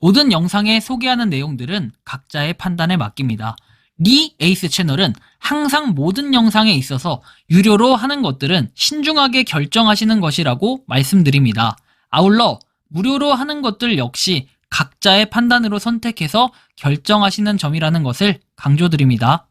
모든 영상에 소개하는 내용들은 각자의 판단에 맡깁니다. 리 에이스 채널은 항상 모든 영상에 있어서 유료로 하는 것들은 신중하게 결정하시는 것이라고 말씀드립니다. 아울러 무료로 하는 것들 역시 각자의 판단으로 선택해서 결정하시는 점이라는 것을 강조드립니다.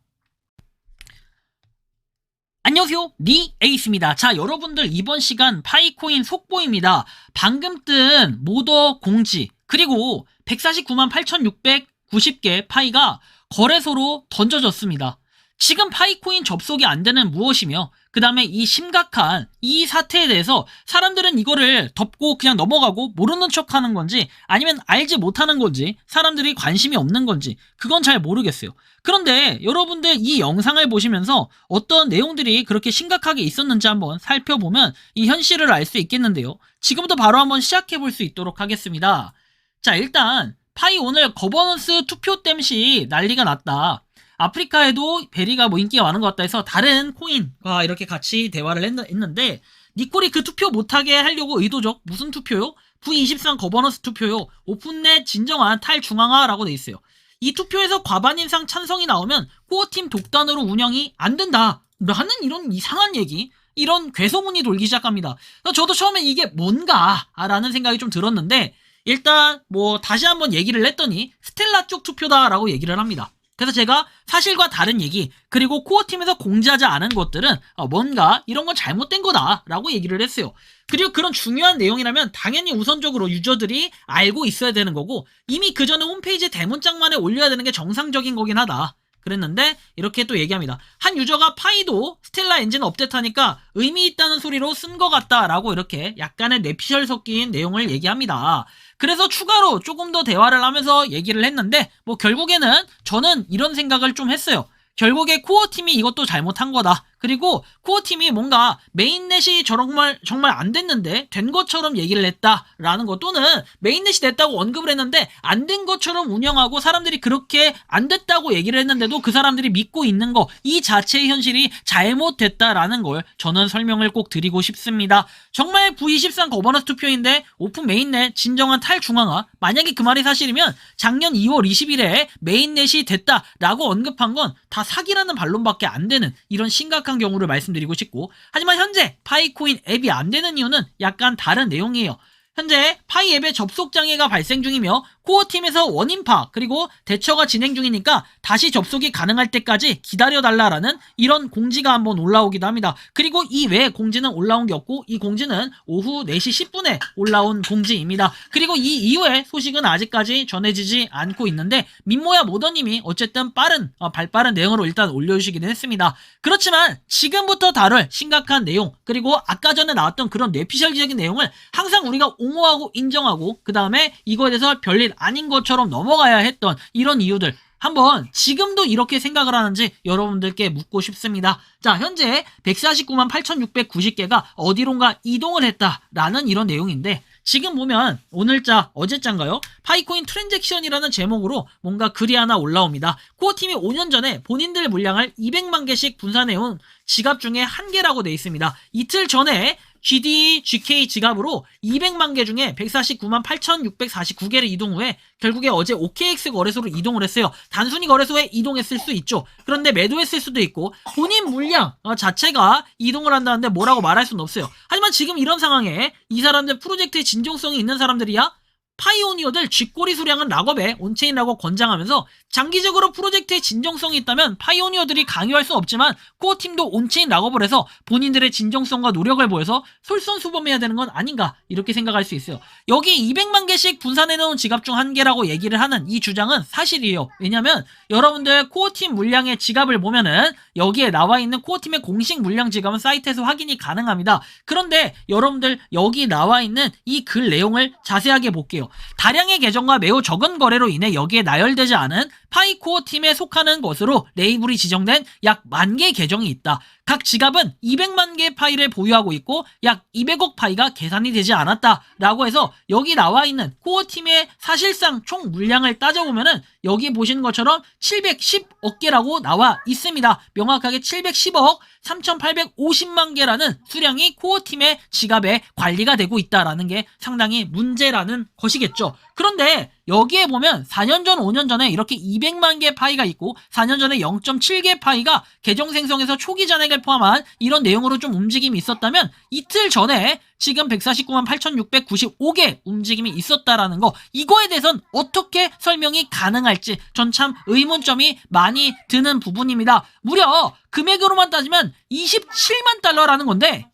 안녕하세요, 리 에이스입니다. 자, 여러분들 이번 시간 파이코인 속보입니다. 방금 뜬 모더 공지 그리고 149만 8,690개 파이가 거래소로 던져졌습니다. 지금 파이코인 접속이 안 되는 무엇이며 그 다음에 이 심각한 이 사태에 대해서 사람들은 이거를 덮고 그냥 넘어가고 모르는 척 하는 건지 아니면 알지 못하는 건지 사람들이 관심이 없는 건지 그건 잘 모르겠어요. 그런데 여러분들 이 영상을 보시면서 어떤 내용들이 그렇게 심각하게 있었는지 한번 살펴보면 이 현실을 알 수 있겠는데요. 지금부터 바로 한번 시작해 볼 수 있도록 하겠습니다. 자, 일단 파이 오늘 거버넌스 투표 땜시 난리가 났다. 아프리카에도 베리가 뭐 인기가 많은 것 같다 해서 다른 코인과 이렇게 같이 대화를 했는데 니콜이 그 투표 못하게 하려고 의도적 무슨 투표요? V23 거버넌스 투표요. 오픈넷 진정한 탈중앙화라고 돼 있어요. 이 투표에서 과반 이상 찬성이 나오면 코어팀 독단으로 운영이 안 된다 라는 이런 이상한 얘기, 이런 괴소문이 돌기 시작합니다. 저도 처음에 이게 뭔가 라는 생각이 좀 들었는데 일단 뭐 다시 한번 얘기를 했더니 스텔라 쪽 투표다라고 얘기를 합니다. 그래서 제가 사실과 다른 얘기 그리고 코어팀에서 공지하지 않은 것들은 뭔가 이런 건 잘못된 거다라고 얘기를 했어요. 그리고 그런 중요한 내용이라면 당연히 우선적으로 유저들이 알고 있어야 되는 거고 이미 그 전에 홈페이지 대문짝만에 올려야 되는 게 정상적인 거긴 하다 그랬는데 이렇게 또 얘기합니다. 한 유저가 파이도 스텔라 엔진 업데이트하니까 의미 있다는 소리로 쓴 것 같다라고 이렇게 약간의 뇌피셜 섞인 내용을 얘기합니다. 그래서 추가로 조금 더 대화를 하면서 얘기를 했는데 뭐 결국에는 저는 이런 생각을 좀 했어요. 결국에 코어팀이 이것도 잘못한 거다. 그리고 코어팀이 뭔가 메인넷이 정말 안 됐는데 된 것처럼 얘기를 했다라는 거, 또는 메인넷이 됐다고 언급을 했는데 안 된 것처럼 운영하고 사람들이 그렇게 안 됐다고 얘기를 했는데도 그 사람들이 믿고 있는 거, 이 자체의 현실이 잘못됐다라는 걸 저는 설명을 꼭 드리고 싶습니다. 정말 V23 거버넌스 투표인데 오픈 메인넷 진정한 탈중앙화, 만약에 그 말이 사실이면 작년 2월 20일에 메인넷이 됐다라고 언급한 건 다 사기라는 반론밖에 안 되는 이런 심각한 경우를 말씀드리고 싶고, 하지만 현재 파이코인 앱이 안 되는 이유는 약간 다른 내용이에요. 현재 파이 앱에 접속 장애가 발생 중이며 코어팀에서 원인 파악 그리고 대처가 진행 중이니까 다시 접속이 가능할 때까지 기다려달라라는 이런 공지가 한번 올라오기도 합니다. 그리고 이 외에 공지는 올라온 게 없고 이 공지는 오후 4시 10분에 올라온 공지입니다. 그리고 이 이후에 소식은 아직까지 전해지지 않고 있는데 민모야 모더님이 어쨌든 발빠른 내용으로 일단 올려주시기는 했습니다. 그렇지만 지금부터 다룰 심각한 내용 그리고 아까 전에 나왔던 그런 뇌피셜적인 내용을 항상 우리가 옹호하고 인정하고 그 다음에 이거에 대해서 별일 아닌 것처럼 넘어가야 했던 이런 이유들, 한번 지금도 이렇게 생각을 하는지 여러분들께 묻고 싶습니다. 자, 현재 149만 8,690개가 어디론가 이동을 했다라는 이런 내용인데, 지금 보면 오늘자 어제자인가요? 파이코인 트랜잭션이라는 제목으로 뭔가 글이 하나 올라옵니다. 코어팀이 5년 전에 본인들 물량을 200만 개씩 분산해온 지갑 중에 한 개라고 되어 있습니다. 이틀 전에 GD, GK 지갑으로 200만 개 중에 149만 8,649개를 이동 후에 결국에 어제 OKX 거래소로 이동을 했어요. 단순히 거래소에 이동했을 수 있죠. 그런데 매도했을 수도 있고 본인 물량 자체가 이동을 한다는데 뭐라고 말할 수는 없어요. 하지만 지금 이런 상황에 이 사람들 프로젝트의 진정성이 있는 사람들이야 파이오니어들 쥐꼬리 수량은 락업에 온체인이라고 권장하면서 장기적으로 프로젝트의 진정성이 있다면 파이오니어들이 강요할 수 없지만 코어팀도 온체인 락업을 해서 본인들의 진정성과 노력을 보여서 솔선수범해야 되는 건 아닌가, 이렇게 생각할 수 있어요. 여기 200만 개씩 분산해놓은 지갑 중 한 개라고 얘기를 하는 이 주장은 사실이에요. 왜냐면 여러분들 코어팀 물량의 지갑을 보면은 여기에 나와 있는 코어팀의 공식 물량 지갑은 사이트에서 확인이 가능합니다. 그런데 여러분들 여기 나와 있는 이 글 내용을 자세하게 볼게요. 다량의 계정과 매우 적은 거래로 인해 여기에 나열되지 않은 파이코어 팀에 속하는 것으로 레이블이 지정된 약 10,000개 계정이 있다. 각 지갑은 200만 개 파이를 보유하고 있고 약 200억 파이가 계산이 되지 않았다 라고 해서 여기 나와 있는 코어팀의 사실상 총 물량을 따져보면은 여기 보시는 것처럼 710억 개라고 나와 있습니다. 명확하게 710억 3,850만 개라는 수량이 코어팀의 지갑에 관리가 되고 있다라는 게 상당히 문제라는 것이겠죠. 그런데 여기에 보면 4년 전, 5년 전에 이렇게 200만 개 파이가 있고 4년 전에 0.7개 파이가 계정 생성에서 초기 잔액을 포함한 이런 내용으로 좀 움직임이 있었다면 이틀 전에 지금 149만 8,695개 움직임이 있었다라는 거, 이거에 대해선 어떻게 설명이 가능할지 전 참 의문점이 많이 드는 부분입니다. 무려 금액으로만 따지면 27만 달러라는 건데,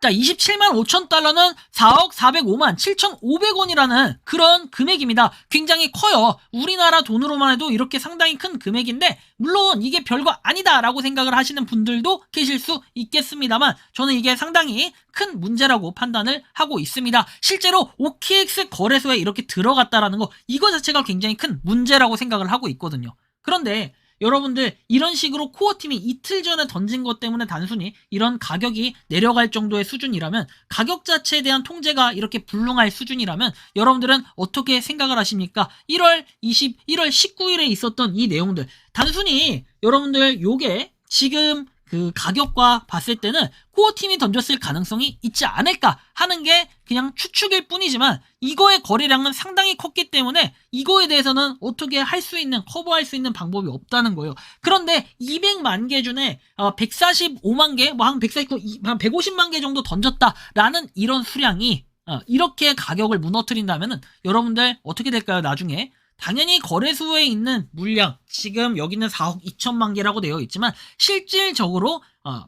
자, 27만 5천 달러는 4억 405만 7,500원이라는 그런 금액입니다. 굉장히 커요. 우리나라 돈으로만 해도 이렇게 상당히 큰 금액인데, 물론 이게 별거 아니다라고 생각을 하시는 분들도 계실 수 있겠습니다만, 저는 이게 상당히 큰 문제라고 판단을 하고 있습니다. 실제로 OKX 거래소에 이렇게 들어갔다라는 거, 이거 자체가 굉장히 큰 문제라고 생각을 하고 있거든요. 그런데 여러분들, 이런 식으로 코어팀이 이틀 전에 던진 것 때문에 단순히 이런 가격이 내려갈 정도의 수준이라면, 가격 자체에 대한 통제가 이렇게 불능할 수준이라면 여러분들은 어떻게 생각을 하십니까? 1월 19일에 있었던 이 내용들, 단순히 여러분들 요게 지금 그 가격과 봤을 때는 코어팀이 던졌을 가능성이 있지 않을까 하는 게 그냥 추측일 뿐이지만, 이거의 거래량은 상당히 컸기 때문에 이거에 대해서는 어떻게 할 수 있는, 커버할 수 있는 방법이 없다는 거예요. 그런데 200만 개 중에 145만 개, 뭐 한 150만 개 정도 던졌다라는 이런 수량이 이렇게 가격을 무너뜨린다면은 여러분들 어떻게 될까요? 나중에 당연히 거래소에 있는 물량, 지금 여기는 4억 2천만 개라고 되어 있지만 실질적으로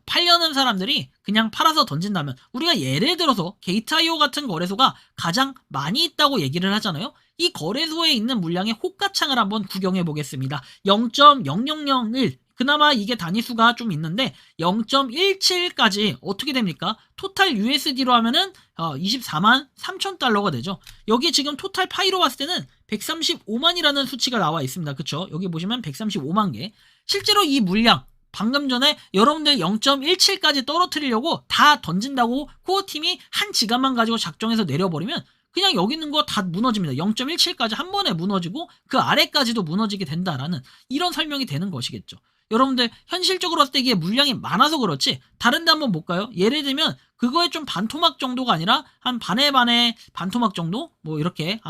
팔려는 사람들이 그냥 팔아서 던진다면, 우리가 예를 들어서 게이트.io 같은 거래소가 가장 많이 있다고 얘기를 하잖아요. 이 거래소에 있는 물량의 호가창을 한번 구경해 보겠습니다. 0.0001, 그나마 이게 단위수가 좀 있는데 0.17까지 어떻게 됩니까? 토탈 USD로 하면은 24만 3천 달러가 되죠. 여기 지금 토탈 파이로 봤을 때는 135만이라는 수치가 나와 있습니다. 그쵸? 여기 보시면 135만 개. 실제로 이 물량, 방금 전에 여러분들 0.17까지 떨어뜨리려고 다 던진다고 코어팀이 한 지갑만 가지고 작정해서 내려버리면 그냥 여기 있는 거 다 무너집니다. 0.17까지 한 번에 무너지고 그 아래까지도 무너지게 된다라는 이런 설명이 되는 것이겠죠. 여러분들 현실적으로 봤을 때 이게 물량이 많아서 그렇지, 다른 데 한번 볼까요? 예를 들면 그거에 좀 반토막 정도가 아니라 한 반의 반토막 정도? 뭐 이렇게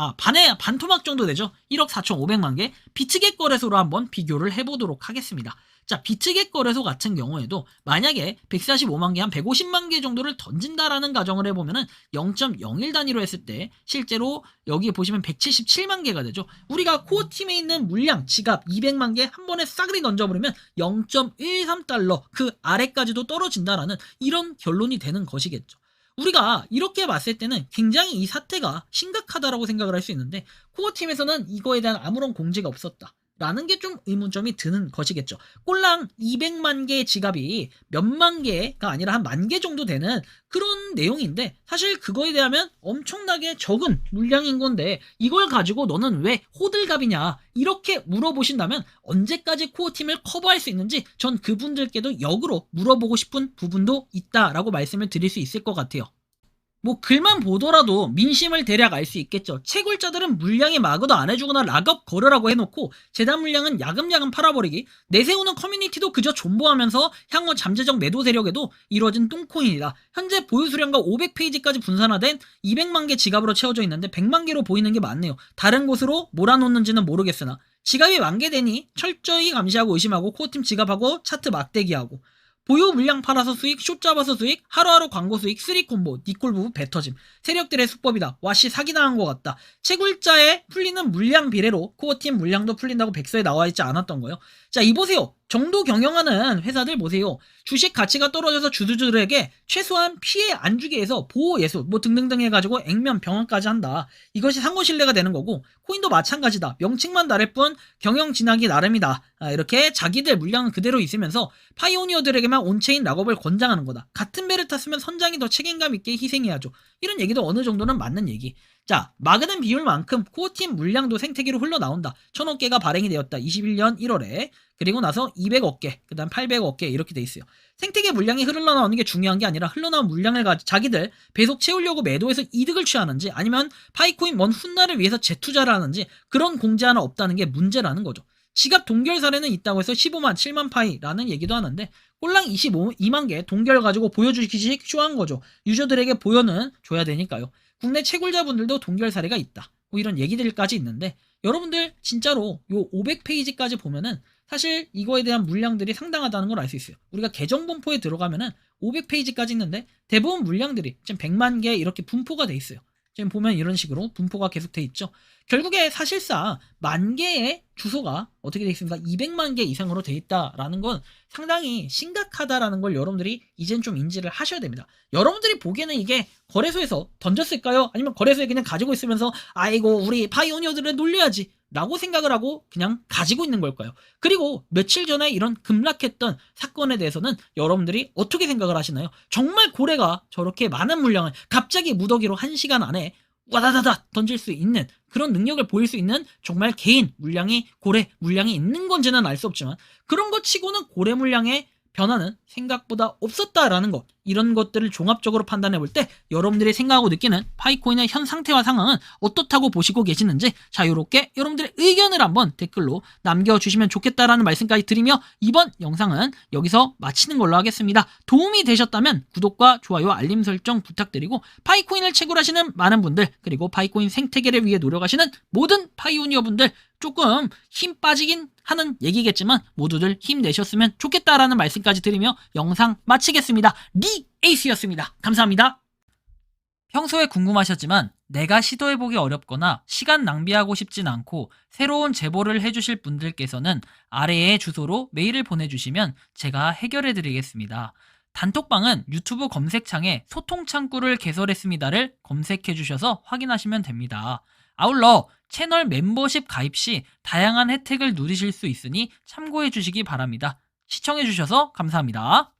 반토막 정도 되죠. 1억 4,500만 개 비트겟 거래소로 한번 비교를 해보도록 하겠습니다. 자, 비트겟 거래소 같은 경우에도 만약에 145만 개, 한 150만 개 정도를 던진다라는 가정을 해보면은 0.01 단위로 했을 때 실제로 여기 보시면 177만 개가 되죠. 우리가 코어팀에 있는 물량, 지갑 200만 개 한 번에 싸그리 던져버리면 0.13달러 그 아래까지도 떨어진다라는 이런 결론이 되는 것이겠죠. 우리가 이렇게 봤을 때는 굉장히 이 사태가 심각하다라고 생각을 할 수 있는데, 코어팀에서는 이거에 대한 아무런 공지가 없었다 라는 게 좀 의문점이 드는 것이겠죠. 꼴랑 200만 개의 지갑이 몇만 개가 아니라 한 만 개 정도 되는 그런 내용인데, 사실 그거에 대하면 엄청나게 적은 물량인 건데 이걸 가지고 너는 왜 호들갑이냐 이렇게 물어보신다면, 언제까지 코어팀을 커버할 수 있는지 전 그분들께도 역으로 물어보고 싶은 부분도 있다라고 말씀을 드릴 수 있을 것 같아요. 뭐 글만 보더라도 민심을 대략 알 수 있겠죠. 채굴자들은 물량이 마구도 안 해주거나 락업 걸으라고 해놓고 재단 물량은 야금야금 팔아버리기, 내세우는 커뮤니티도 그저 존버하면서 향후 잠재적 매도 세력에도 이루어진 똥코인이다. 현재 보유 수량과 500페이지까지 분산화된 200만 개 지갑으로 채워져 있는데 100만 개로 보이는 게 많네요. 다른 곳으로 몰아놓는지는 모르겠으나 지갑이 만개되니 철저히 감시하고 의심하고 코어팀 지갑하고 차트 막대기하고, 보유 물량 팔아서 수익, 숏 잡아서 수익, 하루하루 광고 수익, 3콤보, 니콜 부부 배 터짐. 세력들의 수법이다. 와씨 사기당한 것 같다. 채굴자에 풀리는 물량 비례로 코어팀 물량도 풀린다고 백서에 나와 있지 않았던 거예요. 자, 이보세요. 정도 경영하는 회사들 보세요. 주식 가치가 떨어져서 주주들에게 최소한 피해 안 주기 위해서 보호 예수 뭐 등등등 해가지고 액면 병원까지 한다. 이것이 상호 신뢰가 되는 거고, 코인도 마찬가지다. 명칭만 다를 뿐 경영 진학이 나름이다. 이렇게 자기들 물량은 그대로 있으면서 파이오니어들에게만 온체인 락업을 권장하는 거다. 같은 배를 탔으면 선장이 더 책임감 있게 희생해야죠. 이런 얘기도 어느 정도는 맞는 얘기. 자, 마그는 비율만큼 코어팀 물량도 생태계로 흘러나온다. 1000억 개가 발행이 되었다. 21년 1월에. 그리고 나서 200억 개, 그 다음 800억 개 이렇게 돼 있어요. 생태계 물량이 흘러나오는 게 중요한 게 아니라 흘러나온 물량을 자기들 배속 채우려고 매도해서 이득을 취하는지, 아니면 파이코인 먼 훗날을 위해서 재투자를 하는지, 그런 공지 하나 없다는 게 문제라는 거죠. 지갑 동결 사례는 있다고 해서 15만 7만 파이라는 얘기도 하는데, 꼴랑 22만 개 동결 가지고 보여주기식 쇼한 거죠. 유저들에게 보여는 줘야 되니까요. 국내 채굴자분들도 동결 사례가 있다. 뭐 이런 얘기들까지 있는데, 여러분들 진짜로 요 500페이지까지 보면은 사실 이거에 대한 물량들이 상당하다는 걸 알 수 있어요. 우리가 계정 분포에 들어가면은 500페이지까지 있는데 대부분 물량들이 지금 100만 개 이렇게 분포가 돼 있어요. 지금 보면 이런 식으로 분포가 계속 돼 있죠. 결국에 사실상 10,000개의 주소가 어떻게 돼 있습니까? 200만 개 이상으로 돼 있다라는 건 상당히 심각하다라는 걸 여러분들이 이젠 좀 인지를 하셔야 됩니다. 여러분들이 보기에는 이게 거래소에서 던졌을까요? 아니면 거래소에 그냥 가지고 있으면서 아이고 우리 파이오니어들을 놀려야지 라고 생각을 하고 그냥 가지고 있는 걸까요? 그리고 며칠 전에 이런 급락했던 사건에 대해서는 여러분들이 어떻게 생각을 하시나요? 정말 고래가 저렇게 많은 물량을 갑자기 무더기로 1시간 안에 와다다다 던질 수 있는 그런 능력을 보일 수 있는 정말 개인 물량이 고래 물량이 있는 건지는 알 수 없지만 그런 것 치고는 고래 물량의 변화는 생각보다 없었다라는 것, 이런 것들을 종합적으로 판단해 볼 때 여러분들이 생각하고 느끼는 파이코인의 현 상태와 상황은 어떻다고 보시고 계시는지, 자 요렇게 여러분들의 의견을 한번 댓글로 남겨주시면 좋겠다라는 말씀까지 드리며 이번 영상은 여기서 마치는 걸로 하겠습니다. 도움이 되셨다면 구독과 좋아요 알림 설정 부탁드리고, 파이코인을 채굴하시는 많은 분들, 그리고 파이코인 생태계를 위해 노력하시는 모든 파이오니어 분들, 조금 힘 빠지긴 하는 얘기겠지만 모두들 힘내셨으면 좋겠다라는 말씀까지 드리며 영상 마치겠습니다. 리 에이스였습니다. 감사합니다. 평소에 궁금하셨지만 내가 시도해보기 어렵거나 시간 낭비하고 싶진 않고 새로운 제보를 해주실 분들께서는 아래의 주소로 메일을 보내주시면 제가 해결해드리겠습니다. 단톡방은 유튜브 검색창에 소통창구를 개설했습니다를 검색해주셔서 확인하시면 됩니다. 아울러 채널 멤버십 가입 시 다양한 혜택을 누리실 수 있으니 참고해 주시기 바랍니다. 시청해 주셔서 감사합니다.